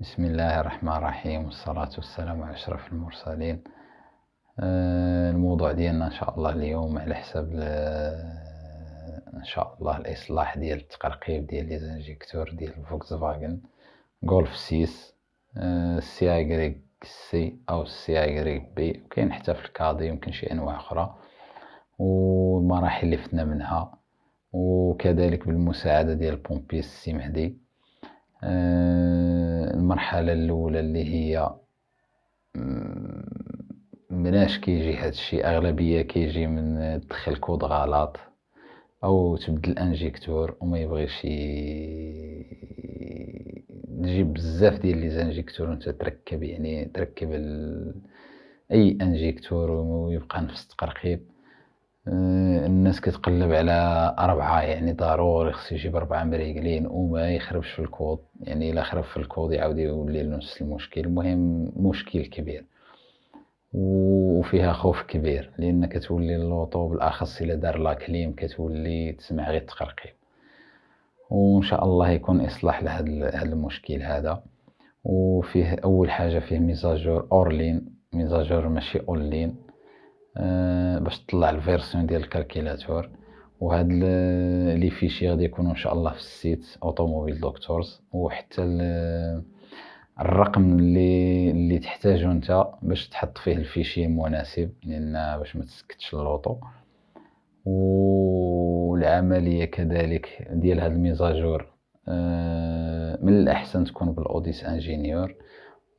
بسم الله الرحمن الرحيم، والصلاة والسلام على أشرف المرسلين. الموضوع ديالنا إن شاء الله اليوم على حساب إن شاء الله الإصلاح ديال التقرقيب ديال لي زانجيكتور ديال فولكس فاغن غولف 6 سي اي سي أو سي اي بي، وكاين حتى في الكادي، يمكن شي أنواع أخرى، والمراحل اللي فتنا منها، وكذلك بالمساعدة ديال البومبيس السي مهدي. المرحلة الأولى اللي هي مناش كيجي هاد الشي، أغلبية كيجي من تدخل كود غلط أو تبدل الانجيكتور وما يبغيش تجيب بزاف ديال لي زانجيكتور ونتا تركب، يعني تركب أي انجيكتور ويبقى نفس التقرقيب. الناس كتقلب على 4، يعني ضروري خص يجيب 4 مريقلين وما يخربش في الكود، يعني إلا خرب في الكود يعاود يولي نفس المشكل. المهم مشكل كبير وفيها خوف كبير، لأن كتولي اللوطو بالأخص إلا دار لاكليم كتولي تسمع غير التقرقيب، وإن شاء الله يكون إصلاح لهاد المشكل هذا. وفيه أول حاجة فيه ميزاجور أورلين، ميزاجور ماشي أونلين، باش تطلع الفيرسيون ديال الكالكيلاتور. وهاد لي فيشي غادي يكونوا ان شاء الله في السيت اوتوموبيل دوكتورز، وحتى الرقم اللي تحتاجه انت باش تحط فيه الفيشي المناسب، لان باش ما تسكتش اللوطو. والعمليه كذلك ديال هاد الميزاجور من الاحسن تكون بالاوديس انجينيور،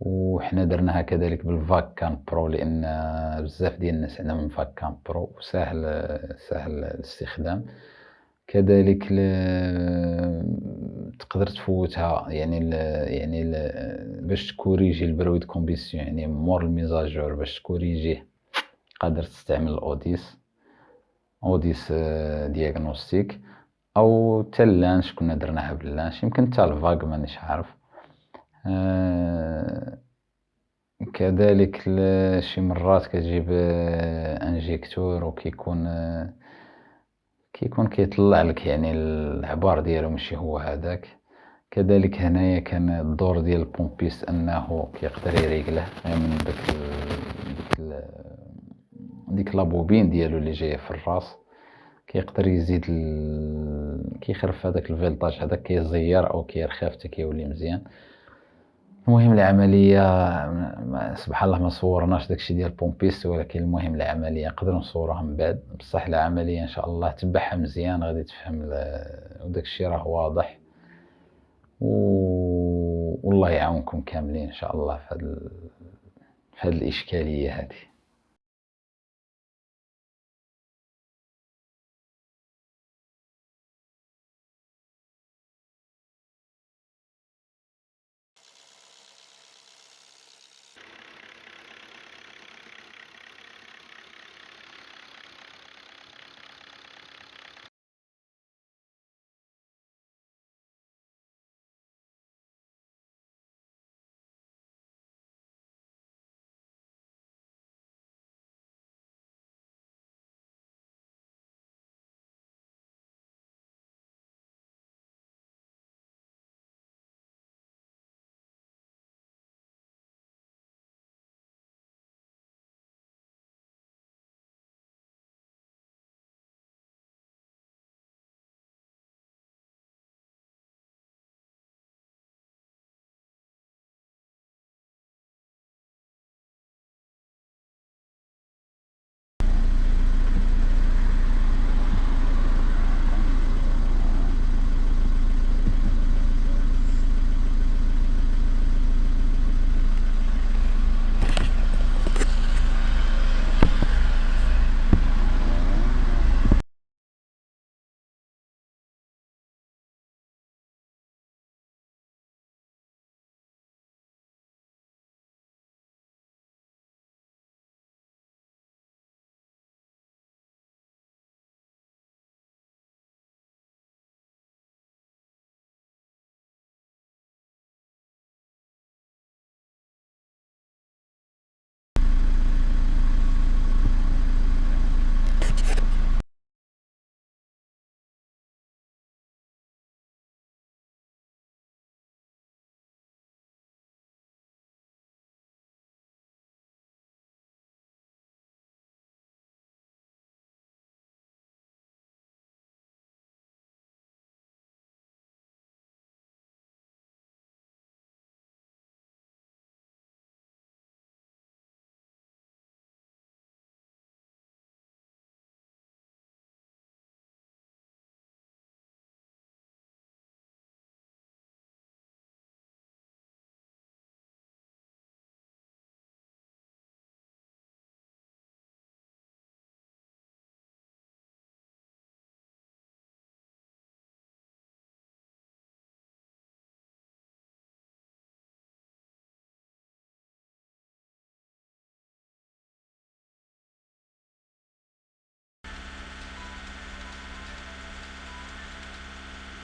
وحنا درناها كذلك بالفاك كان برو، لان بزاف ديال الناس عندهم من فاك كان برو وسهل الاستخدام. كذلك تقدر تفوتها، يعني باش تكوريجي البرويد كومبيسيون، يعني مور الميزاجور باش تكوريجيه قادر تستعمل اوديس دياغنوستيك، او حتى اللانش كنا درناها باللانش، يمكن حتى الفاك مانيش عارف. كذلك شي مرات كتجيب انجيكتور وكيكون كيطلع لك يعني العبار ديالو ماشي هو هذاك. كذلك هنايا كان الدور ديال البومبيست انه كيقدر يريقله من ديك لابوبين ديالو اللي جايه في الراس، كيقدر يزيد كيخرف هذاك الفولتاج هذاك، كيزير او كيرخف حتى كيولي مزيان. المهم العمليه سبحان الله ما صورناش داكشي ديال البومبيست، ولكن المهم العمليه نقدروا نصوروها من بعد. بصح العمليه ان شاء الله تبعها مزيان غادي تفهم، وداكشي راه واضح. والله يعاونكم كاملين ان شاء الله في هاد الاشكاليه هذه.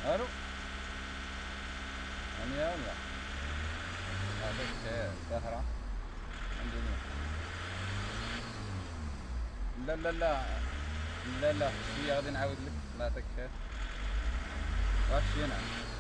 الو، هانية ولا؟ يعطيك الخير سهرة. عندي لا لا لا لا لا، شوية غادي نعاود لك. الله يعطيك الخير. راك شي نعم.